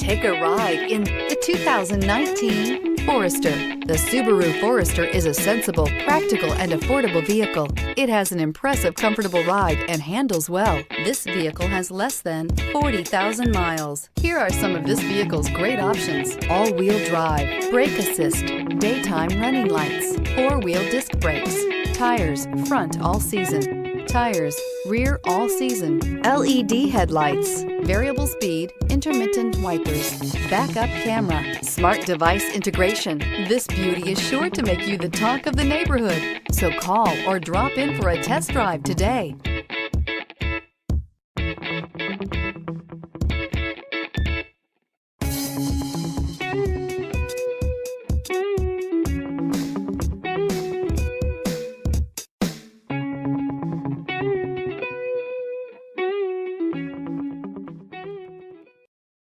Take a ride in the 2019 Forester. The Subaru Forester is a sensible, practical, and affordable vehicle. It has an impressive, comfortable ride and handles well. This vehicle has less than 40,000 miles. Here are some of this vehicle's great options: all-wheel drive, brake assist, daytime running lights, four-wheel disc brakes, tires front all season, tires rear all season, LED headlights, variable speed, intermittent wipers, backup camera, smart device integration. This beauty is sure to make you the talk of the neighborhood. So call or drop in for a test drive today.